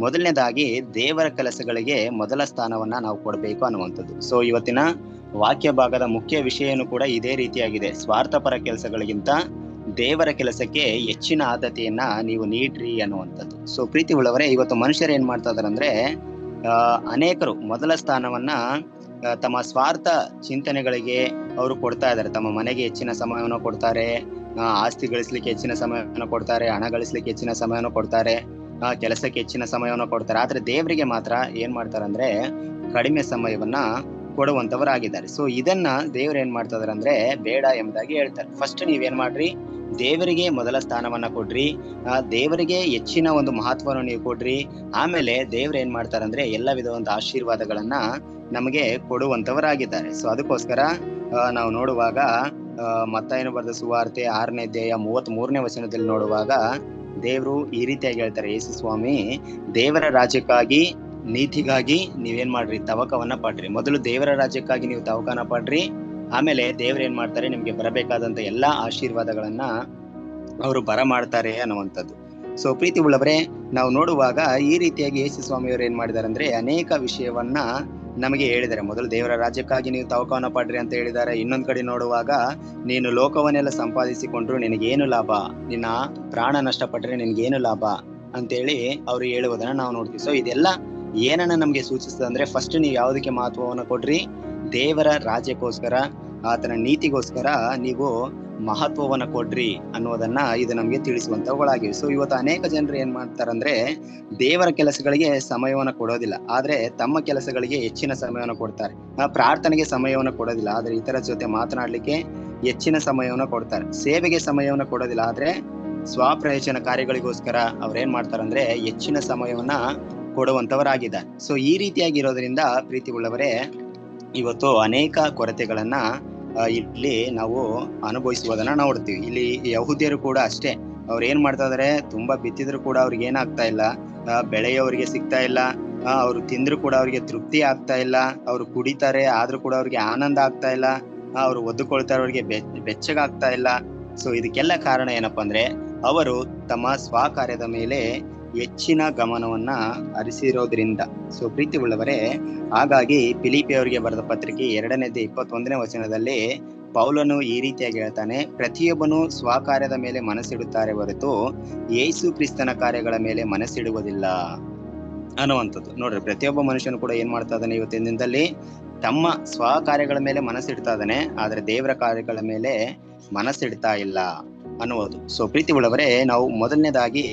ಮೊದಲನೇದಾಗಿ ದೇವರ ಕೆಲಸಗಳಿಗೆ ಮೊದಲ ಸ್ಥಾನವನ್ನ ನಾವು ಕೊಡಬೇಕು ಅನ್ನುವಂಥದ್ದು. ಸೊ ಇವತ್ತಿನ ವಾಕ್ಯ ಭಾಗದ ಮುಖ್ಯ ವಿಷಯನೂ ಕೂಡ ಇದೇ ರೀತಿಯಾಗಿದೆ. ಸ್ವಾರ್ಥಪರ ಕೆಲಸಗಳಿಗಿಂತ ದೇವರ ಕೆಲಸಕ್ಕೆ ಹೆಚ್ಚಿನ ಆದ್ಯತೆಯನ್ನ ನೀವು ನೀಡ್ರಿ ಅನ್ನುವಂಥದ್ದು. ಸೊ ಪ್ರೀತಿ ಉಳ್ಳವರೇ, ಇವತ್ತು ಮನುಷ್ಯರು ಏನ್ ಮಾಡ್ತಾ ಇದಾರೆ ಅಂದ್ರೆ ಅನೇಕರು ಮೊದಲ ಸ್ಥಾನವನ್ನ ತಮ್ಮ ಸ್ವಾರ್ಥ ಚಿಂತನೆಗಳಿಗೆ ಅವರು ಕೊಡ್ತಾ ಇದ್ದಾರೆ. ತಮ್ಮ ಮನೆಗೆ ಹೆಚ್ಚಿನ ಸಮಯವನ್ನು ಕೊಡ್ತಾರೆ, ಆಸ್ತಿ ಗಳಿಸ್ಲಿಕ್ಕೆ ಹೆಚ್ಚಿನ ಸಮಯವನ್ನು ಕೊಡ್ತಾರೆ, ಹಣ ಗಳಿಸ್ಲಿಕ್ಕೆ ಹೆಚ್ಚಿನ ಸಮಯವನ್ನು ಕೊಡ್ತಾರೆ, ಕೆಲಸಕ್ಕೆ ಹೆಚ್ಚಿನ ಸಮಯವನ್ನು ಕೊಡ್ತಾರೆ. ಆದ್ರೆ ದೇವರಿಗೆ ಮಾತ್ರ ಏನ್ ಮಾಡ್ತಾರೆ ಅಂದ್ರೆ ಕಡಿಮೆ ಸಮಯವನ್ನ ಕೊಡುವಂತವರಾಗಿದ್ದಾರೆ. ಸೊ ಇದನ್ನ ದೇವ್ರು ಏನ್ ಮಾಡ್ತಾ ಇದಾರೆ ಅಂದ್ರೆ ಬೇಡ ಎಂಬುದಾಗಿ ಹೇಳ್ತಾರೆ. ಫಸ್ಟ್ ನೀವೇನ್ ಮಾಡ್ರಿ, ದೇವರಿಗೆ ಮೊದಲ ಸ್ಥಾನವನ್ನ ಕೊಡ್ರಿ, ದೇವರಿಗೆ ಹೆಚ್ಚಿನ ಒಂದು ಮಹತ್ವವನ್ನು ನೀವು ಕೊಡ್ರಿ. ಆಮೇಲೆ ದೇವ್ರು ಏನ್ ಮಾಡ್ತಾರೆ ಅಂದ್ರೆ ಎಲ್ಲ ವಿಧವಾದ ಆಶೀರ್ವಾದಗಳನ್ನ ನಮಗೆ ಕೊಡುವಂತವರಾಗಿದ್ದಾರೆ. ಸೊ ಅದಕ್ಕೋಸ್ಕರ ನಾವು ನೋಡುವಾಗ ಮತ್ತಾಯನು ಬರೆದ ಸುವಾರ್ತೆ 6ನೇ ಅಧ್ಯಾಯ 33ನೇ ವಚನದಲ್ಲಿ ನೋಡುವಾಗ ದೇವರು ಈ ರೀತಿಯಾಗಿ ಹೇಳ್ತಾರೆ, ಯೇಸು ಸ್ವಾಮಿ ದೇವರ ರಾಜ್ಯಕ್ಕಾಗಿ ನೀತಿಗಾಗಿ ನೀವೇನ್ ಮಾಡ್ರಿ, ತವಕವನ್ನ ಪಡ್ರಿ. ಮೊದಲು ದೇವರ ರಾಜ್ಯಕ್ಕಾಗಿ ನೀವು ತವಕನ ಪಡ್ರಿ, ಆಮೇಲೆ ದೇವ್ರ ಏನ್ ಮಾಡ್ತಾರೆ, ನಿಮ್ಗೆ ಬರಬೇಕಾದಂತ ಎಲ್ಲಾ ಆಶೀರ್ವಾದಗಳನ್ನ ಅವರು ಬರ ಮಾಡ್ತಾರೆ ಅನ್ನುವಂಥದ್ದು. ಸೊ ಪ್ರೀತಿ ಉಳ್ಳವರೇ, ನಾವು ನೋಡುವಾಗ ಈ ರೀತಿಯಾಗಿ ಯೇಸು ಸ್ವಾಮಿಯವರು ಏನ್ ಮಾಡಿದಾರೆ ಅಂದ್ರೆ ಅನೇಕ ವಿಷಯವನ್ನ ನಮಗೆ ಹೇಳಿದ್ದಾರೆ. ಮೊದಲು ದೇವರ ರಾಜ್ಯಕ್ಕಾಗಿ ನೀವು ತವಕವನ್ನ ಪಡ್ರಿ ಅಂತ ಹೇಳಿದ್ದಾರೆ. ಇನ್ನೊಂದ್ ಕಡೆ ನೋಡುವಾಗ ನೀನು ಲೋಕವನ್ನೆಲ್ಲ ಸಂಪಾದಿಸಿಕೊಂಡ್ರು ನಿನಗೇನು ಲಾಭ, ನಿನ್ನ ಪ್ರಾಣ ನಷ್ಟಪಟ್ರೆ ನಿನ್ಗೇನು ಲಾಭ ಅಂತೇಳಿ ಅವ್ರು ಹೇಳುವುದನ್ನ ನಾವು ನೋಡ್ತೀವಿ. ಸೊ ಇದೆಲ್ಲ ಏನನ್ನ ನಮ್ಗೆ ಸೂಚಿಸ್ತದೆ ಅಂದ್ರೆ ಫಸ್ಟ್ ನೀವು ಯಾವುದಕ್ಕೆ ಮಹತ್ವವನ್ನು ಕೊಡ್ರಿ, ದೇವರ ರಾಜ್ಯಕ್ಕೋಸ್ಕರ, ಆತನ ನೀತಿಗೋಸ್ಕರ ನೀವು ಮಹತ್ವವನ್ನ ಕೊಡ್ರಿ ಅನ್ನೋದನ್ನ ಇದು ನಮ್ಗೆ ತಿಳಿಸುವಂತವುಗಳಾಗಿವೆ. ಸೊ ಇವತ್ತು ಅನೇಕ ಜನರು ಏನ್ ಮಾಡ್ತಾರಂದ್ರೆ ದೇವರ ಕೆಲಸಗಳಿಗೆ ಸಮಯವನ್ನ ಕೊಡೋದಿಲ್ಲ, ಆದ್ರೆ ತಮ್ಮ ಕೆಲಸಗಳಿಗೆ ಹೆಚ್ಚಿನ ಸಮಯವನ್ನ ಕೊಡ್ತಾರೆ. ಪ್ರಾರ್ಥನೆಗೆ ಸಮಯವನ್ನ ಕೊಡೋದಿಲ್ಲ, ಆದ್ರೆ ಇತರ ಜೊತೆ ಮಾತನಾಡ್ಲಿಕ್ಕೆ ಹೆಚ್ಚಿನ ಸಮಯವನ್ನ ಕೊಡ್ತಾರೆ. ಸೇವೆಗೆ ಸಮಯವನ್ನ ಕೊಡೋದಿಲ್ಲ, ಆದ್ರೆ ಸ್ವಪ್ರಯೋಜನ ಕಾರ್ಯಗಳಿಗೋಸ್ಕರ ಅವ್ರೇನ್ ಮಾಡ್ತಾರಂದ್ರೆ ಹೆಚ್ಚಿನ ಸಮಯವನ್ನ ಕೊಡುವಂತವರಾಗಿದ್ದಾರೆ. ಸೊ ಈ ರೀತಿಯಾಗಿರೋದ್ರಿಂದ ಪ್ರೀತಿ ಉಳ್ಳವರೇ, ಇವತ್ತು ಅನೇಕ ಕೊರತೆಗಳನ್ನ ಇಲ್ಲಿ ನಾವು ಅನುಭವಿಸುವುದನ್ನ ನೋಡ್ತೀವಿ. ಇಲ್ಲಿ ಯಹೂದ್ಯರು ಕೂಡ ಅಷ್ಟೇ, ಅವ್ರು ಏನ್ ಮಾಡ್ತಾ ಇದಾರೆ, ತುಂಬಾ ಬಿತ್ತಿದ್ರು ಕೂಡ ಅವ್ರಿಗೆ ಏನಾಗ್ತಾ ಇಲ್ಲ, ಬೆಳೆಯೋರಿಗೆ ಸಿಗ್ತಾ ಇಲ್ಲ, ಅವ್ರು ತಿಂದ್ರು ಕೂಡ ಅವ್ರಿಗೆ ತೃಪ್ತಿ ಆಗ್ತಾ ಇಲ್ಲ, ಅವ್ರು ಕುಡಿತಾರೆ ಆದ್ರೂ ಕೂಡ ಅವ್ರಿಗೆ ಆನಂದ ಆಗ್ತಾ ಇಲ್ಲ, ಅವ್ರು ಒದ್ದುಕೊಳ್ತಾರೆ ಅವ್ರಿಗೆ ಬೆಚ್ಚಗಾಗ್ತಾ ಇಲ್ಲ. ಸೊ ಇದಕ್ಕೆಲ್ಲ ಕಾರಣ ಏನಪ್ಪಾ ಅಂದ್ರೆ ಅವರು ತಮ್ಮ ಸ್ವಕಾರ್ಯದ ಮೇಲೆ ಹೆಚ್ಚಿನ ಗಮನವನ್ನ ಹರಿಸಿರೋದ್ರಿಂದ. ಸೊ ಪ್ರೀತಿ ಉಳ್ಳವರೇ, ಹಾಗಾಗಿ ಫಿಲಿಪಿಯವರಿಗೆ ಬರೆದ ಪತ್ರಿಕೆ 2ನೇ ಅಧ್ಯಾಯ 21ನೇ ವಚನದಲ್ಲಿ ಪೌಲನು ಈ ರೀತಿಯಾಗಿ ಹೇಳ್ತಾನೆ, ಪ್ರತಿಯೊಬ್ಬನು ಸ್ವಕಾರ್ಯದ ಮೇಲೆ ಮನಸ್ಸಿಡುತ್ತಾರೆ ಹೊರತು ಯೇಸು ಕ್ರಿಸ್ತನ ಕಾರ್ಯಗಳ ಮೇಲೆ ಮನಸ್ಸಿಡುವುದಿಲ್ಲ ಅನ್ನುವಂಥದ್ದು. ನೋಡ್ರಿ, ಪ್ರತಿಯೊಬ್ಬ ಮನುಷ್ಯನು ಕೂಡ ಏನ್ ಮಾಡ್ತಾ ಇದ್ದಾನೆ ಇವತ್ತಿನ ದಿನದಲ್ಲಿ, ತಮ್ಮ ಸ್ವಕಾರ್ಯಗಳ ಮೇಲೆ ಮನಸ್ಸಿಡ್ತಾ ಇದ್ದಾನೆ, ಆದ್ರೆ ದೇವರ ಕಾರ್ಯಗಳ ಮೇಲೆ ಮನಸ್ಸಿಡ್ತಾ ಇಲ್ಲ ಅನ್ನುವುದು. ಸೊ ಪ್ರೀತಿ ಉಳ್ಳವರೇ, ನಾವು ಮೊದಲನೇದಾಗಿ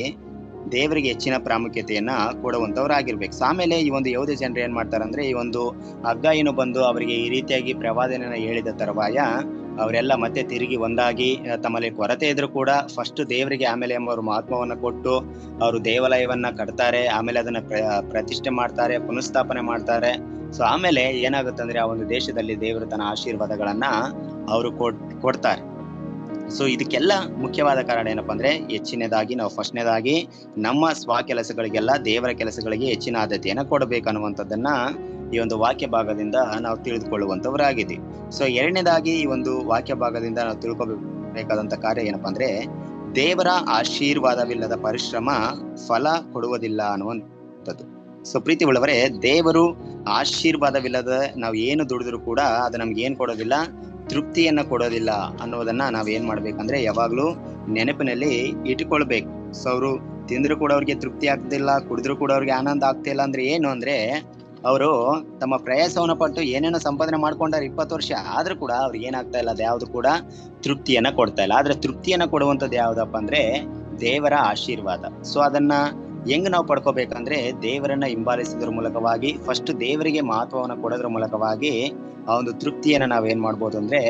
ದೇವರಿಗೆ ಹೆಚ್ಚಿನ ಪ್ರಾಮುಖ್ಯತೆಯನ್ನ ಕೊಡುವಂತವರಾಗಿರ್ಬೇಕು. ಆಮೇಲೆ ಈ ಒಂದು ಯಹೂದ ಜನರು ಏನ್ ಮಾಡ್ತಾರೆ ಅಂದ್ರೆ, ಈ ಒಂದು ಹಗ್ಗಾಯನು ಬಂದು ಅವರಿಗೆ ಈ ರೀತಿಯಾಗಿ ಪ್ರವಾದನೆಯನ್ನ ಹೇಳಿದ ತರುವಾಯ ಅವರೆಲ್ಲ ಮತ್ತೆ ತಿರುಗಿ ಒಂದಾಗಿ ತಮ್ಮಲ್ಲಿ ಕೊರತೆ ಇದ್ರು ಕೂಡ ಫಸ್ಟ್ ದೇವರಿಗೆ ಆಮೇಲೆ ಎಂಬ ಮಹತ್ವವನ್ನ ಕೊಟ್ಟು ಅವರು ದೇವಾಲಯವನ್ನ ಕಟ್ತಾರೆ, ಆಮೇಲೆ ಅದನ್ನ ಪ್ರತಿಷ್ಠೆ ಮಾಡ್ತಾರೆ, ಪುನಃಸ್ಥಾಪನೆ ಮಾಡ್ತಾರೆ. ಸೊ ಆಮೇಲೆ ಏನಾಗುತ್ತಂದ್ರೆ ಆ ಒಂದು ದೇಶದಲ್ಲಿ ದೇವರು ತನ್ನ ಆಶೀರ್ವಾದಗಳನ್ನ ಅವರು ಕೊಡ್ತಾರೆ. ಸೊ ಇದಕ್ಕೆಲ್ಲ ಮುಖ್ಯವಾದ ಕಾರಣ ಏನಪ್ಪಾ ಅಂದ್ರೆ ಹೆಚ್ಚಿನದಾಗಿ ನಾವು ಫಸ್ಟ್ನೇದಾಗಿ ನಮ್ಮ ಸ್ವ ಕೆಲಸಗಳಿಗೆಲ್ಲ ದೇವರ ಕೆಲಸಗಳಿಗೆ ಹೆಚ್ಚಿನ ಆದ್ಯತೆಯನ್ನ ಕೊಡಬೇಕು ಅನ್ನುವಂಥದ್ದನ್ನ ಈ ಒಂದು ವಾಕ್ಯ ಭಾಗದಿಂದ ನಾವು ತಿಳಿದುಕೊಳ್ಳುವಂತವರಾಗಿದ್ದೀವಿ. ಸೊ ಎರಡನೇದಾಗಿ ಈ ಒಂದು ವಾಕ್ಯ ಭಾಗದಿಂದ ನಾವು ತಿಳ್ಕೊಬೇಕಾದಂತ ಕಾರ್ಯ ಏನಪ್ಪಾ ಅಂದ್ರೆ ದೇವರ ಆಶೀರ್ವಾದವಿಲ್ಲದ ಪರಿಶ್ರಮ ಫಲ ಕೊಡುವುದಿಲ್ಲ ಅನ್ನುವಂಥದ್ದು. ಸೊ ಪ್ರೀತಿ ಉಳ್ಳವರೇ, ದೇವರು ಆಶೀರ್ವಾದವಿಲ್ಲದ ನಾವು ಏನು ದುಡಿದ್ರು ಕೂಡ ಅದು ನಮ್ಗೆ ಏನ್ ಕೊಡೋದಿಲ್ಲ, ತೃಪ್ತಿಯನ್ನ ಕೊಡೋದಿಲ್ಲ ಅನ್ನೋದನ್ನ ನಾವ್ ಏನ್ ಮಾಡ್ಬೇಕಂದ್ರೆ ಯಾವಾಗ್ಲೂ ನೆನಪಿನಲ್ಲಿ ಇಟ್ಕೊಳ್ಬೇಕು. ಸೊ ಅವರು ತಿಂದ್ರು ಕೂಡ ಅವ್ರಿಗೆ ತೃಪ್ತಿ ಆಗ್ತಿಲ್ಲ, ಕುಡಿದ್ರು ಕೂಡ ಅವ್ರಿಗೆ ಆನಂದ ಆಗ್ತಿಲ್ಲ ಅಂದ್ರೆ ಏನು ಅಂದ್ರೆ ಅವರು ತಮ್ಮ ಪ್ರಯಾಸವನ್ನ ಪಟ್ಟು ಏನೇನೋ ಸಂಪಾದನೆ ಮಾಡ್ಕೊಂಡಾರ 20 ವರ್ಷ, ಆದ್ರೂ ಕೂಡ ಅವ್ರಿಗೆ ಏನಾಗ್ತಾ ಇಲ್ಲ, ಅದ್ಯಾವ್ದು ಕೂಡ ತೃಪ್ತಿಯನ್ನ ಕೊಡ್ತಾ ಇಲ್ಲ. ಆದ್ರೆ ತೃಪ್ತಿಯನ್ನ ಕೊಡುವಂಥದ್ದು ಯಾವ್ದಪ್ಪ ಅಂದ್ರೆ ದೇವರ ಆಶೀರ್ವಾದ. ಸೊ ಅದನ್ನ ಹೆಂಗ್ ನಾವು ಪಡ್ಕೋಬೇಕಂದ್ರೆ ದೇವರನ್ನ ಹಿಂಬಾಲಿಸೋದ್ರ ಮೂಲಕವಾಗಿ, ಫಸ್ಟ್ ದೇವರಿಗೆ ಮಹತ್ವವನ್ನ ಕೊಡೋದ್ರ ಮೂಲಕವಾಗಿ ಆ ಒಂದು ತೃಪ್ತಿಯನ್ನ ನಾವೇನ್ ಮಾಡ್ಬೋದು ಅಂದ್ರೆ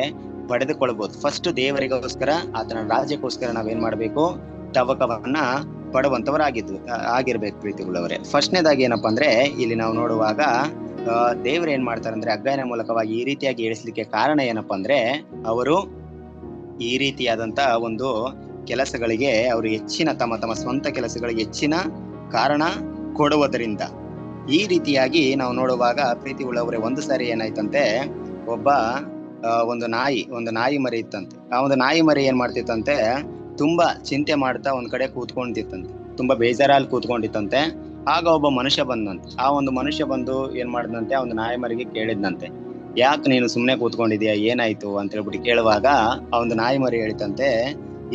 ಪಡೆದುಕೊಳ್ಬಹುದು. ಫಸ್ಟ್ ದೇವರಿಗೋಸ್ಕರ, ಆತನ ರಾಜ್ಯಕ್ಕೋಸ್ಕರ ನಾವೇನ್ ಮಾಡ್ಬೇಕು, ತವಕವನ್ನ ಆಗಿರ್ಬೇಕು ಪ್ರೀತಿ ಉಳ್ಳವರೇ. ಫಸ್ಟ್ನೇದಾಗಿ ಏನಪ್ಪಾ ಅಂದ್ರೆ ಇಲ್ಲಿ ನಾವು ನೋಡುವಾಗ ದೇವ್ರು ಏನ್ ಮಾಡ್ತಾರೆ ಅಂದ್ರೆ ಹಗ್ಗಾಯನ ಮೂಲಕವಾಗಿ ಈ ರೀತಿಯಾಗಿ ಹೇಳಿಸ್ಲಿಕ್ಕೆ ಕಾರಣ ಏನಪ್ಪಾ ಅಂದ್ರೆ ಅವರು ಈ ರೀತಿಯಾದಂತ ಒಂದು ಕೆಲಸಗಳಿಗೆ ಅವರು ಹೆಚ್ಚಿನ ತಮ್ಮ ಸ್ವಂತ ಕೆಲಸಗಳಿಗೆ ಹೆಚ್ಚಿನ ಕಾರಣ ಕೊಡುವುದರಿಂದ. ಈ ರೀತಿಯಾಗಿ ನಾವು ನೋಡುವಾಗ ಪ್ರೀತಿ ಉಳ್ಳವರೇ, ಒಂದು ಸಾರಿ ಏನಾಯ್ತಂತೆ, ಒಬ್ಬ ಒಂದು ನಾಯಿ ಮರಿ ಇತ್ತಂತೆ. ಆ ಒಂದು ನಾಯಿ ಮರಿ ಏನ್ ಮಾಡ್ತಿತ್ತಂತೆ, ತುಂಬಾ ಚಿಂತೆ ಮಾಡ್ತಾ ಒಂದ್ ಕಡೆ ಕೂತ್ಕೊಂಡಿತ್ತಂತೆ, ತುಂಬಾ ಬೇಜಾರಲ್ಲಿ ಕೂತ್ಕೊಂಡಿತ್ತಂತೆ. ಆಗ ಒಬ್ಬ ಮನುಷ್ಯ ಬಂದಂತೆ. ಆ ಒಂದು ಮನುಷ್ಯ ಬಂದು ಏನ್ ಮಾಡಿದಂತೆ, ಆ ಒಂದು ನಾಯಿ ಮರಿಗೆ ಕೇಳಿದ್ನಂತೆ, ಯಾಕೆ ನೀನು ಸುಮ್ನೆ ಕೂತ್ಕೊಂಡಿದ್ಯಾ, ಏನಾಯ್ತು ಅಂತ ಹೇಳ್ಬಿಟ್ಟು ಕೇಳುವಾಗ ಆ ಒಂದು ನಾಯಿ ಮರಿ ಹೇಳಿತಂತೆ,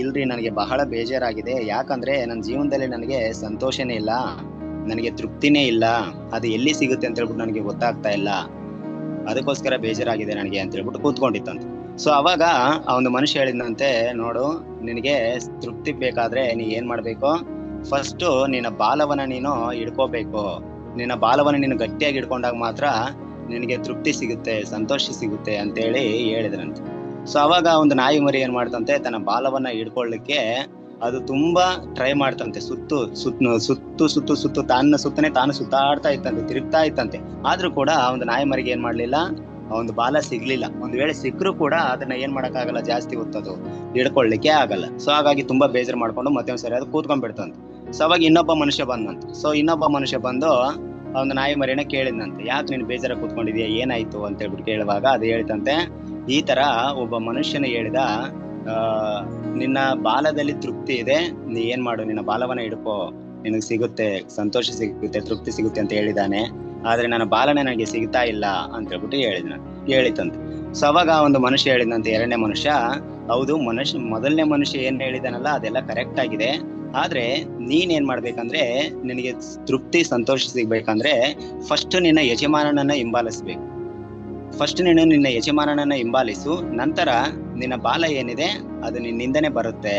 ಇಲ್ರಿ ನನಗೆ ಬಹಳ ಬೇಜಾರಾಗಿದೆ, ಯಾಕಂದ್ರೆ ನನ್ನ ಜೀವನದಲ್ಲಿ ನನಗೆ ಸಂತೋಷನೇ ಇಲ್ಲ, ನನಗೆ ತೃಪ್ತಿನೇ ಇಲ್ಲ, ಅದು ಎಲ್ಲಿ ಸಿಗುತ್ತೆ ಅಂತ ಹೇಳ್ಬಿಟ್ಟು ನನಗೆ ಗೊತ್ತಾಗ್ತಾ ಇಲ್ಲ, ಅದಕ್ಕೋಸ್ಕರ ಬೇಜಾರಾಗಿದೆ ನನಗೆ ಅಂತ ಹೇಳ್ಬಿಟ್ಟು ಕೂತ್ಕೊಂಡಿತ್ತಂತೆ. ಸೊ ಅವಾಗ ಆ ಒಂದು ಮನುಷ್ಯ ಹೇಳಿದಂತೆ, ನೋಡು, ನಿನಗೆ ತೃಪ್ತಿ ಬೇಕಾದ್ರೆ ನೀ ಏನ್ ಮಾಡ್ಬೇಕು, ಫಸ್ಟ್ ನಿನ್ನ ಬಾಲವನ್ನ ನೀನು ಹಿಡ್ಕೋಬೇಕು. ನಿನ್ನ ಬಾಲವನ್ನ ನೀನು ಗಟ್ಟಿಯಾಗಿ ಹಿಡ್ಕೊಂಡಾಗ ಮಾತ್ರ ನಿನಗೆ ತೃಪ್ತಿ ಸಿಗುತ್ತೆ, ಸಂತೋಷ ಸಿಗುತ್ತೆ ಅಂತೇಳಿ ಹೇಳಿದ್ರಂತೆ. ಸೊ ಅವಾಗ ಒಂದು ನಾಯಿ ಮರಿ ಏನ್ ಮಾಡ್ತಂತೆ, ತನ್ನ ಬಾಲವನ್ನ ಹಿಡ್ಕೊಳ್ಳಿಕ್ಕೆ ಅದು ತುಂಬಾ ಟ್ರೈ ಮಾಡ್ತಂತೆ. ಸುತ್ತು ತಾನು ಸುತ್ತಾಡ್ತಾ ಇತ್ತಂತೆ, ತಿರುಗ್ತಾ ಇತ್ತಂತೆ. ಆದ್ರೂ ಕೂಡ ಆ ಒಂದು ನಾಯಿ ಮರಿಗೆ ಏನ್ ಮಾಡ್ಲಿಲ್ಲ, ಆ ಒಂದು ಬಾಲ ಸಿಗ್ಲಿಲ್ಲ. ಒಂದ್ ವೇಳೆ ಸಿಕ್ಕರೂ ಕೂಡ ಅದನ್ನ ಏನ್ ಮಾಡಕ್ಕಾಗಲ್ಲ, ಜಾಸ್ತಿ ಹೊತ್ತದು ಹಿಡ್ಕೊಳ್ಳಿಕ್ಕೆ ಆಗಲ್ಲ. ಸೊ ಹಾಗಾಗಿ ತುಂಬಾ ಬೇಜಾರು ಮಾಡ್ಕೊಂಡು ಮತ್ತೆ ಒಂದ್ಸರಿ ಅದು ಕೂತ್ಕೊಂಡ್ಬಿಡ್ತಂತೆ. ಸೊ ಅವಾಗ ಇನ್ನೊಬ್ಬ ಮನುಷ್ಯ ಬಂದಂತೆ. ಸೊ ಇನ್ನೊಬ್ಬ ಮನುಷ್ಯ ಬಂದು ಆ ಒಂದು ನಾಯಿ ಮರಿನ ಕೇಳಿದಂತೆ, ಯಾಕೆ ನೀನ್ ಬೇಜಾರ ಕೂತ್ಕೊಂಡಿದ್ಯಾ, ಏನಾಯ್ತು ಅಂತ ಹೇಳ್ಬಿಟ್ಟು ಕೇಳುವಾಗ ಅದು ಹೇಳ್ತಂತೆ, ಈ ತರ ಒಬ್ಬ ಮನುಷ್ಯನ ಹೇಳಿದ, ನಿನ್ನ ಬಾಲದಲ್ಲಿ ತೃಪ್ತಿ ಇದೆ, ನೀ ಏನ್ ಮಾಡು, ನಿನ್ನ ಬಾಲವನ್ನ ಹಿಡ್ಕೋ, ನಿನಗ್ ಸಿಗುತ್ತೆ, ಸಂತೋಷ ಸಿಗುತ್ತೆ, ತೃಪ್ತಿ ಸಿಗುತ್ತೆ ಅಂತ ಹೇಳಿದಾನೆ. ಆದ್ರೆ ನನ್ನ ಬಾಲನೆ ನನಗೆ ಸಿಗ್ತಾ ಇಲ್ಲ ಅಂತ ಹೇಳ್ಬಿಟ್ಟು ಹೇಳಿತಂತೆ. ಸೊ ಅವಾಗ ಒಂದು ಮನುಷ್ಯ ಹೇಳಿದಂತೆ, ಎರಡನೇ ಮನುಷ್ಯ, ಹೌದು, ಮೊದಲನೇ ಮನುಷ್ಯ ಏನ್ ಹೇಳಿದಾನಲ್ಲ ಅದೆಲ್ಲ ಕರೆಕ್ಟ್ ಆಗಿದೆ. ಆದ್ರೆ ನೀನ್ ಏನ್ ಮಾಡ್ಬೇಕಂದ್ರೆ, ನಿನಗೆ ತೃಪ್ತಿ ಸಂತೋಷ ಸಿಗ್ಬೇಕಂದ್ರೆ ಫಸ್ಟ್ ನಿನ್ನ ಯಜಮಾನನನ್ನ ಹಿಂಬಾಲಿಸ್ಬೇಕು. ಫಸ್ಟ್ ನೀನು ನಿನ್ನ ಯಜಮಾನನನ್ನ ಹಿಂಬಾಲಿಸು, ನಂತರ ನಿನ್ನ ಬಾಲ ಏನಿದೆ ಅದು ನಿನ್ನಿಂದನೇ ಬರುತ್ತೆ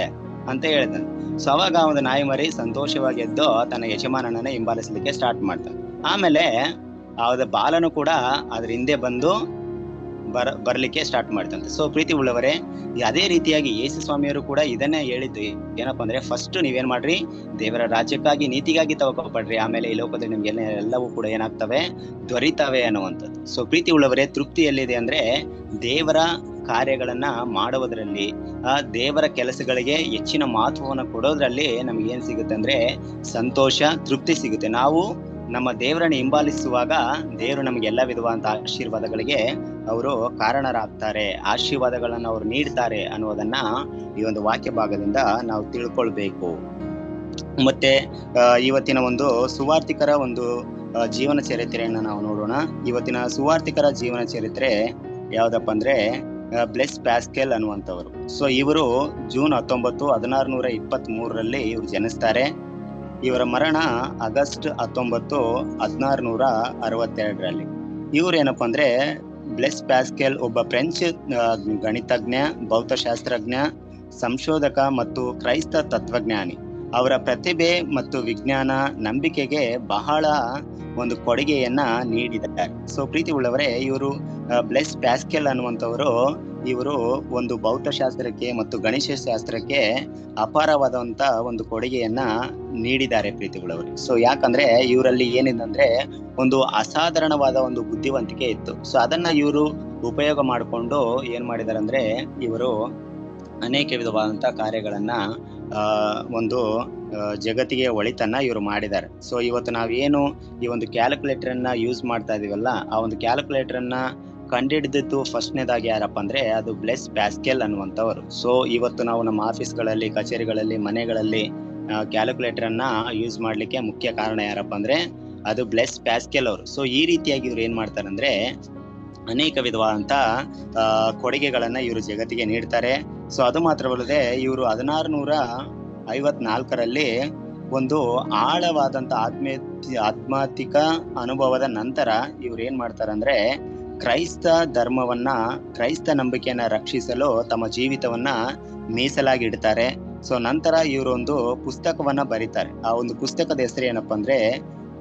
ಅಂತ ಹೇಳಿದ. ಸೊ ಅವಾಗ ಒಂದು ನಾಯಿ ಮರಿ ಸಂತೋಷವಾಗಿ ಎದ್ದು ತನ್ನ ಯಜಮಾನನನ್ನ ಹಿಂಬಾಲಿಸ್ಲಿಕ್ಕೆ ಸ್ಟಾರ್ಟ್ ಮಾಡ್ತಾನೆ. ಆಮೇಲೆ ಅವದ ಬಾಲನು ಕೂಡ ಅದ್ರ ಹಿಂದೆ ಬಂದು ಬರ್ಲಿಕ್ಕೆ ಸ್ಟಾರ್ಟ್ ಮಾಡ್ತಂತೆ. ಸೊ ಪ್ರೀತಿ ಉಳ್ಳವರೇ, ಅದೇ ರೀತಿಯಾಗಿ ಯೇಸು ಸ್ವಾಮಿಯವರು ಕೂಡ ಇದನ್ನೇ ಹೇಳಿದ್ದು. ಏನಪ್ಪಾ ಅಂದ್ರೆ, ಫಸ್ಟ್ ನೀವೇನ್ ಮಾಡ್ರಿ, ದೇವರ ರಾಜ್ಯಕ್ಕಾಗಿ ನೀತಿಗಾಗಿ ತಗೋಪಡ್ರಿ, ಆಮೇಲೆ ಈ ಲೋಕದಲ್ಲಿ ನಿಮ್ಗೆ ಎಲ್ಲವೂ ಕೂಡ ಏನಾಗ್ತವೆ, ದೊರೀತವೆ ಅನ್ನುವಂಥದ್ದು. ಸೊ ಪ್ರೀತಿ ಉಳ್ಳವರೇ, ತೃಪ್ತಿ ಎಲ್ಲಿದೆ ಅಂದ್ರೆ ದೇವರ ಕಾರ್ಯಗಳನ್ನ ಮಾಡುವುದರಲ್ಲಿ, ಆ ದೇವರ ಕೆಲಸಗಳಿಗೆ ಹೆಚ್ಚಿನ ಮಹತ್ವವನ್ನು ಕೊಡೋದ್ರಲ್ಲಿ ನಮ್ಗೆ ಏನ್ ಸಿಗುತ್ತೆ ಅಂದ್ರೆ ಸಂತೋಷ, ತೃಪ್ತಿ ಸಿಗುತ್ತೆ. ನಾವು ನಮ್ಮ ದೇವರನ್ನ ಹಿಂಬಾಲಿಸುವಾಗ ದೇವರು ನಮ್ಗೆ ಎಲ್ಲ ವಿಧವಾದಂತ ಆಶೀರ್ವಾದಗಳಿಗೆ ಅವರು ಕಾರಣರಾಗ್ತಾರೆ, ಆಶೀರ್ವಾದಗಳನ್ನ ಅವ್ರು ನೀಡ್ತಾರೆ ಅನ್ನೋದನ್ನ ಈ ಒಂದು ವಾಕ್ಯ ಭಾಗದಿಂದ ನಾವು ತಿಳ್ಕೊಳ್ಬೇಕು. ಮತ್ತೆ ಇವತ್ತಿನ ಒಂದು ಸುವಾರ್ತಿಕರ ಒಂದು ಜೀವನ ಚರಿತ್ರೆಯನ್ನ ನಾವು ನೋಡೋಣ. ಇವತ್ತಿನ ಸುವಾರ್ತಿಕರ ಜೀವನ ಚರಿತ್ರೆ ಯಾವ್ದಪ್ಪ ಅಂದ್ರೆ ಬ್ಲೆಸ್ ಪ್ಯಾಸ್ಕೆಲ್ ಅನ್ನುವಂಥವ್ರು. ಸೊ ಇವರು ಜೂನ್ 19, 1623 ಇವ್ರು ಜನಿಸ್ತಾರೆ. ಇವರ ಮರಣ ಆಗಸ್ಟ್ 19, 1662. ಇವ್ರು ಏನಪ್ಪಾ ಅಂದ್ರೆ, ಬ್ಲೆಸ್ ಪ್ಯಾಸ್ಕೆಲ್ ಒಬ್ಬ ಫ್ರೆಂಚ್ ಗಣಿತಜ್ಞ, ಭೌತಶಾಸ್ತ್ರಜ್ಞ, ಸಂಶೋಧಕ ಮತ್ತು ಕ್ರೈಸ್ತ ತತ್ವಜ್ಞಾನಿ. ಅವರ ಪ್ರತಿಭೆ ಮತ್ತು ವಿಜ್ಞಾನ ನಂಬಿಕೆಗೆ ಬಹಳ ಒಂದು ಕೊಡುಗೆಯನ್ನ ನೀಡಿದ್ದಾರೆ. ಸೊ ಪ್ರೀತಿ ಉಳ್ಳವರೇ, ಇವರು ಬ್ಲೆಸ್ ಪ್ಯಾಸ್ಕೆಲ್ ಅನ್ನುವಂಥವರು, ಇವರು ಒಂದು ಭೌತಶಾಸ್ತ್ರಕ್ಕೆ ಮತ್ತು ಗಣಿತ ಶಾಸ್ತ್ರಕ್ಕೆ ಅಪಾರವಾದಂತ ಒಂದು ಕೊಡುಗೆಯನ್ನ ನೀಡಿದ್ದಾರೆ ಪ್ರೀತಿ ಉಳ್ಳವರು. ಸೊ ಯಾಕಂದ್ರೆ ಇವರಲ್ಲಿ ಏನಿದೆ ಅಂದ್ರೆ ಒಂದು ಅಸಾಧಾರಣವಾದ ಒಂದು ಬುದ್ಧಿವಂತಿಕೆ ಇತ್ತು. ಸೊ ಅದನ್ನ ಇವರು ಉಪಯೋಗ ಮಾಡಿಕೊಂಡು ಏನ್ ಮಾಡಿದಾರೆ ಅಂದ್ರೆ, ಇವರು ಅನೇಕ ವಿಧವಾದಂತ ಕಾರ್ಯಗಳನ್ನ ಒಂದು ಜಗತ್ತಿಗೆ ಒಳಿತನ್ನ ಇವರು ಮಾಡಿದ್ದಾರೆ. ಸೊ ಇವತ್ತು ನಾವೇನು ಈ ಒಂದು ಕ್ಯಾಲ್ಕುಲೇಟರ್ ಅನ್ನ ಯೂಸ್ ಮಾಡ್ತಾ ಇದೀವಲ್ಲ, ಆ ಒಂದು ಕ್ಯಾಲ್ಕುಲೇಟರ್ ಅನ್ನ ಕಂಡುಹಿಡಿದಿದ್ದು ಫಸ್ಟ್ನೇದಾಗಿ ಯಾರಪ್ಪ ಅಂದ್ರೆ ಅದು ಬ್ಲೆಸ್ ಪ್ಯಾಸ್ಕೆಲ್ ಅನ್ನುವಂಥವ್ರು. ಸೊ ಇವತ್ತು ನಾವು ನಮ್ಮ ಆಫೀಸ್ಗಳಲ್ಲಿ, ಕಚೇರಿಗಳಲ್ಲಿ, ಮನೆಗಳಲ್ಲಿ ಕ್ಯಾಲ್ಕುಲೇಟರ್ ಅನ್ನ ಯೂಸ್ ಮಾಡ್ಲಿಕ್ಕೆ ಮುಖ್ಯ ಕಾರಣ ಯಾರಪ್ಪ ಅಂದ್ರೆ ಅದು ಬ್ಲೆಸ್ ಪ್ಯಾಸ್ಕೆಲ್ ಅವರು. ಸೊ ಈ ರೀತಿಯಾಗಿ ಇವ್ರು ಏನ್ ಮಾಡ್ತಾರೆ ಅಂದ್ರೆ ಅನೇಕ ವಿಧವಾದಂತ ಕೊಡುಗೆಗಳನ್ನ ಇವರು ಜಗತ್ತಿಗೆ ನೀಡ್ತಾರೆ. ಸೊ ಅದು ಮಾತ್ರವಲ್ಲದೆ ಇವರು 1654 ಒಂದು ಆಳವಾದಂತ ಆಧ್ಯಾತ್ಮಿಕ ಅನುಭವದ ನಂತರ ಇವ್ರು ಏನ್ ಮಾಡ್ತಾರೆ ಅಂದ್ರೆ ಕ್ರೈಸ್ತ ಧರ್ಮವನ್ನ, ಕ್ರೈಸ್ತ ನಂಬಿಕೆಯನ್ನ ರಕ್ಷಿಸಲು ತಮ್ಮ ಜೀವಿತವನ್ನ ಮೀಸಲಾಗಿ ಇಡ್ತಾರೆ. ಸೊ ನಂತರ ಇವರು ಒಂದು ಪುಸ್ತಕವನ್ನ ಬರೀತಾರೆ. ಆ ಒಂದು ಪುಸ್ತಕದ ಹೆಸರು ಏನಪ್ಪಾ ಅಂದ್ರೆ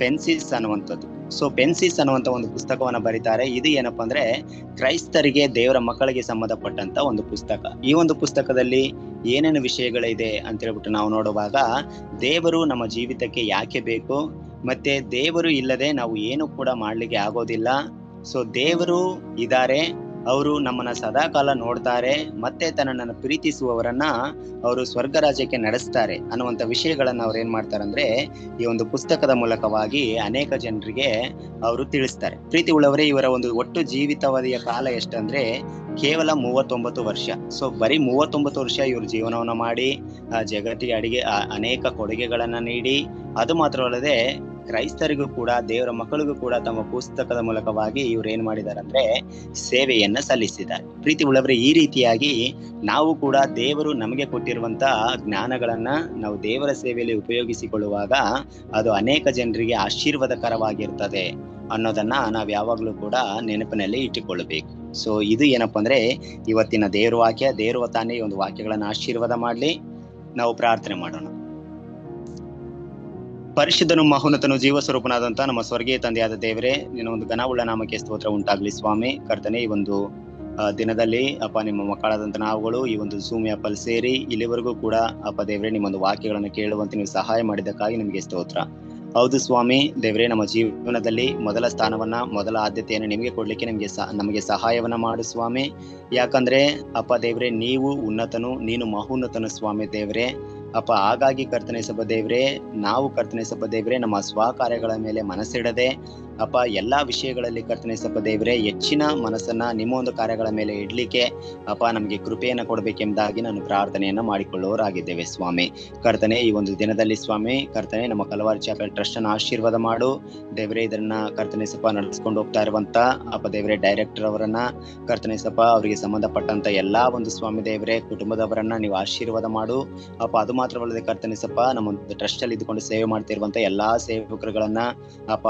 ಪೆನ್ಸಿಸ್ ಅನ್ನುವಂಥದ್ದು. ಸೊ ಪೆನ್ಸಿಸ್ ಅನ್ನುವಂತ ಒಂದು ಪುಸ್ತಕವನ್ನ ಬರೀತಾರೆ. ಇದು ಏನಪ್ಪಾ ಅಂದ್ರೆ ಕ್ರೈಸ್ತರಿಗೆ, ದೇವರ ಮಕ್ಕಳಿಗೆ ಸಂಬಂಧಪಟ್ಟಂತ ಒಂದು ಪುಸ್ತಕ. ಈ ಒಂದು ಪುಸ್ತಕದಲ್ಲಿ ಏನೇನು ವಿಷಯಗಳಿದೆ ಅಂತ ಹೇಳ್ಬಿಟ್ಟು ನಾವು ನೋಡುವಾಗ, ದೇವರು ನಮ್ಮ ಜೀವಿತಕ್ಕೆ ಯಾಕೆ ಬೇಕು, ಮತ್ತೆ ದೇವರು ಇಲ್ಲದೆ ನಾವು ಏನು ಕೂಡ ಮಾಡ್ಲಿಕ್ಕೆ ಆಗೋದಿಲ್ಲ. ಸೊ ದೇವರು ಇದ್ದಾರೆ, ಅವರು ನಮ್ಮನ್ನ ಸದಾಕಾಲ ನೋಡ್ತಾರೆ, ಮತ್ತೆ ತನ್ನನ್ನು ಪ್ರೀತಿಸುವವರನ್ನ ಅವರು ಸ್ವರ್ಗ ರಾಜ್ಯಕ್ಕೆ ನಡೆಸ್ತಾರೆ ಅನ್ನುವಂಥ ವಿಷಯಗಳನ್ನ ಅವ್ರು ಏನ್ ಮಾಡ್ತಾರೆ ಅಂದ್ರೆ ಈ ಒಂದು ಪುಸ್ತಕದ ಮೂಲಕವಾಗಿ ಅನೇಕ ಜನರಿಗೆ ಅವರು ತಿಳಿಸ್ತಾರೆ. ಪ್ರೀತಿ ಉಳ್ಳವರೇ, ಇವರ ಒಂದು ಒಟ್ಟು ಜೀವಿತಾವಧಿಯ ಕಾಲ ಎಷ್ಟಂದ್ರೆ ಕೇವಲ 39 ವರ್ಷ. ಸೊ ಬರೀ 39 ವರ್ಷ ಇವರು ಜೀವನವನ್ನ ಮಾಡಿ ಜಗತ್ತಿಗೆ ಅನೇಕ ಕೊಡುಗೆಗಳನ್ನ ನೀಡಿ, ಅದು ಮಾತ್ರವಲ್ಲದೆ ಕ್ರೈಸ್ತರಿಗೂ ಕೂಡ, ದೇವರ ಮಕ್ಕಳಿಗೂ ಕೂಡ ತಮ್ಮ ಪುಸ್ತಕದ ಮೂಲಕವಾಗಿ ಇವ್ರು ಏನ್ ಮಾಡಿದ್ದಾರೆ ಅಂದ್ರೆ ಸೇವೆಯನ್ನ ಸಲ್ಲಿಸಿದ್ದಾರೆ. ಪ್ರೀತಿ ಉಳ್ಳವರೇ, ಈ ರೀತಿಯಾಗಿ ನಾವು ಕೂಡ ದೇವರು ನಮಗೆ ಕೊಟ್ಟಿರುವಂತ ಜ್ಞಾನಗಳನ್ನ ನಾವು ದೇವರ ಸೇವೆಯಲ್ಲಿ ಉಪಯೋಗಿಸಿಕೊಳ್ಳುವಾಗ ಅದು ಅನೇಕ ಜನರಿಗೆ ಆಶೀರ್ವಾದಕರವಾಗಿರ್ತದೆ ಅನ್ನೋದನ್ನ ನಾವು ಯಾವಾಗ್ಲೂ ಕೂಡ ನೆನಪಿನಲ್ಲಿ ಇಟ್ಟುಕೊಳ್ಳಬೇಕು. ಸೊ ಇದು ಏನಪ್ಪಾ ಅಂದ್ರೆ ಇವತ್ತಿನ ದೇವ್ರ ವಾಕ್ಯ. ದೇವ್ರ ತಾನೇ ಈ ಒಂದು ವಾಕ್ಯಗಳನ್ನ ಆಶೀರ್ವಾದ ಮಾಡ್ಲಿ. ನಾವು ಪ್ರಾರ್ಥನೆ ಮಾಡೋಣ. ಪರಿಶುದ್ಧನು ಮಹೋನ್ನತನು ಜೀವ ಸ್ವರೂಪನಾದಂತ ನಮ್ಮ ಸ್ವರ್ಗೀಯ ತಂದೆಯಾದ ದೇವರೇ, ನಿನ್ನ ಒಂದು ಘನವುಳ್ಳ ನಾಮಕ್ಕೆ ಸ್ತೋತ್ರ ಉಂಟಾಗ್ಲಿ ಸ್ವಾಮಿ. ಕರ್ತನೆ, ಈ ಒಂದು ದಿನದಲ್ಲಿ ಅಪ್ಪ ನಿಮ್ಮ ಮಕ್ಕಳಾದಂತ ನಾವುಗಳು ಈ ಒಂದು ಝೂಮ್ ಆ್ಯಪ್ ಅಲ್ಲಿ ಸೇರಿ ಇಲ್ಲಿವರೆಗೂ ಕೂಡ ಅಪ್ಪ ದೇವರೇ ನಿಮ್ಮೊಂದು ವಾಕ್ಯಗಳನ್ನು ಕೇಳುವಂತೆ ನೀವು ಸಹಾಯ ಮಾಡಿದ್ದಕ್ಕಾಗಿ ನಿಮಗೆ ಸ್ತೋತ್ರ. ಹೌದು ಸ್ವಾಮಿ ದೇವರೇ, ನಮ್ಮ ಜೀವನದಲ್ಲಿ ಮೊದಲ ಸ್ಥಾನವನ್ನ, ಮೊದಲ ಆದ್ಯತೆಯನ್ನು ನಿಮಗೆ ಕೊಡ್ಲಿಕ್ಕೆ ನಮಗೆ ಸಹಾಯವನ್ನ ಮಾಡು ಸ್ವಾಮಿ. ಯಾಕಂದ್ರೆ ಅಪ್ಪ ದೇವರೇ, ನೀವು ಉನ್ನತನು, ನೀನು ಮಹೋನ್ನತನು ಸ್ವಾಮಿ ದೇವರೇ. ಅಪ್ಪ ಹಾಗಾಗಿ ಕರ್ತನೆ ಸಭ ದೇವರೇ, ನಾವು ಕರ್ತನೆ ಸಭ ದೇವರೇ ನಮ್ಮ ಸ್ವಕಾರ್ಯಗಳ ಮೇಲೆ ಮನಸ್ಸಿಡದೆ ಅಪ್ಪ ಎಲ್ಲಾ ವಿಷಯಗಳಲ್ಲಿ ಕರ್ತನೆ ಸಭ ದೇವರೇ ಹೆಚ್ಚಿನ ಮನಸ್ಸನ್ನ ನಿಮ್ಮ ಒಂದು ಕಾರ್ಯಗಳ ಮೇಲೆ ಇಡ್ಲಿಕ್ಕೆ ಅಪ್ಪ ನಮಗೆ ಕೃಪೆಯನ್ನ ಕೊಡಬೇಕೆಂಬುದಾಗಿ ನಾನು ಪ್ರಾರ್ಥನೆಯನ್ನ ಮಾಡಿಕೊಳ್ಳೋರಾಗಿದ್ದೇವೆ ಸ್ವಾಮಿ. ಕರ್ತನೆ, ಈ ಒಂದು ದಿನದಲ್ಲಿ ಸ್ವಾಮಿ ಕರ್ತನೆ ನಮ್ಮ ಕಲ್ವಾರಿ ಚಾಪೆಲ್ ಟ್ರಸ್ಟ್ ಅನ್ನ ಆಶೀರ್ವಾದ ಮಾಡು ದೇವರೇ. ಇದನ್ನ ಕರ್ತನೆ ಸಭ ನಡೆಸ್ಕೊಂಡು ಹೋಗ್ತಾ ಇರುವಂತ ಅಪ್ಪ ದೇವರೇ ಡೈರೆಕ್ಟರ್ ಅವರನ್ನ, ಕರ್ತನೆ ಸಭ ಅವರಿಗೆ ಸಂಬಂಧಪಟ್ಟಂತ ಎಲ್ಲಾ ಒಂದು ಸ್ವಾಮಿ ದೇವರೇ ಕುಟುಂಬದವರನ್ನ ನೀವು ಆಶೀರ್ವಾದ ಮಾಡು ಅಪ್ಪ. ಅದು ಮಾತ್ರವಲ್ಲದೆ ಕರ್ತನೆ ಸಭ ನಮ್ಮ ಟ್ರಸ್ಟ್ ಅಲ್ಲಿ ಇದ್ದುಕೊಂಡು ಸೇವೆ ಮಾಡ್ತಿರುವಂತ ಎಲ್ಲಾ ಸೇವಕರುಗಳನ್ನ ಅಪ್ಪ,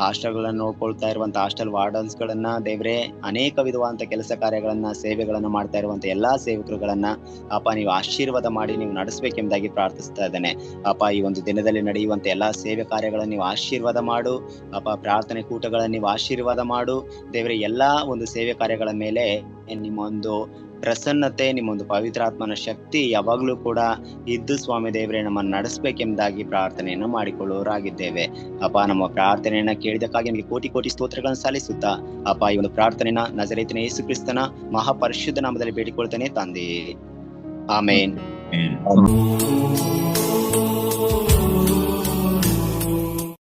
ಹಾಸ್ಟೆಲ್ಗಳನ್ನ ನೋಡ್ಕೊಳ್ತಾ ಇರುವಂತ ಹಾಸ್ಟೆಲ್ ವಾರ್ಡನ್ಸ್ ಗಳನ್ನ ದೇವರೇ, ಅನೇಕ ವಿಧವಾದಂತ ಕೆಲಸ ಕಾರ್ಯಗಳನ್ನ ಸೇವೆಗಳನ್ನ ಮಾಡ್ತಾ ಇರುವಂತ ಎಲ್ಲಾ ಸೇವಕರುಗಳನ್ನ ಅಪ್ಪ ನೀವು ಆಶೀರ್ವಾದ ಮಾಡಿ ನೀವು ನಡೆಸಬೇಕೆಂಬುದಾಗಿ ಪ್ರಾರ್ಥಿಸ್ತಾ ಇದ್ದೇನೆ ಅಪ್ಪ. ಈ ಒಂದು ದಿನದಲ್ಲಿ ನಡೆಯುವಂತ ಎಲ್ಲಾ ಸೇವೆ ಕಾರ್ಯಗಳನ್ನ ನೀವು ಆಶೀರ್ವಾದ ಮಾಡು ಅಪ್ಪ. ಪ್ರಾರ್ಥನೆ ಕೂಟಗಳನ್ನ ನೀವು ಆಶೀರ್ವಾದ ಮಾಡು ದೇವರೇ. ಎಲ್ಲಾ ಒಂದು ಸೇವೆ ಕಾರ್ಯಗಳ ಮೇಲೆ ನಿಮ್ಮ ಒಂದು ಪ್ರಸನ್ನತೆ, ನಿಮ್ಮೊಂದು ಪವಿತ್ರಾತ್ಮನ ಶಕ್ತಿ ಯಾವಾಗ್ಲೂ ಕೂಡ ಇದ್ದು ಸ್ವಾಮಿ ದೇವರೇ ನಮ್ಮನ್ನು ನಡೆಸಬೇಕೆಂಬುದಾಗಿ ಪ್ರಾರ್ಥನೆಯನ್ನು ಮಾಡಿಕೊಳ್ಳೋರಾಗಿದ್ದೇವೆ ಅಪ್ಪ. ನಮ್ಮ ಪ್ರಾರ್ಥನೆಯನ್ನ ಕೇಳಿದಕ್ಕಾಗಿ ನಿಮಗೆ ಕೋಟಿ ಕೋಟಿ ಸ್ತೋತ್ರಗಳನ್ನು ಸಲ್ಲಿಸುತ್ತಾ ಅಪ್ಪ, ಈ ಒಂದು ಪ್ರಾರ್ಥನೆನ ನಜರೇತಿನ ಯೇಸು ಕ್ರಿಸ್ತನ ಮಹಾಪರಿಶುದ್ಧ ನಾಮದಲ್ಲಿ ಬೇಡಿಕೊಳ್ತೇನೆ ತಂದೆ, ಆಮೇನ್.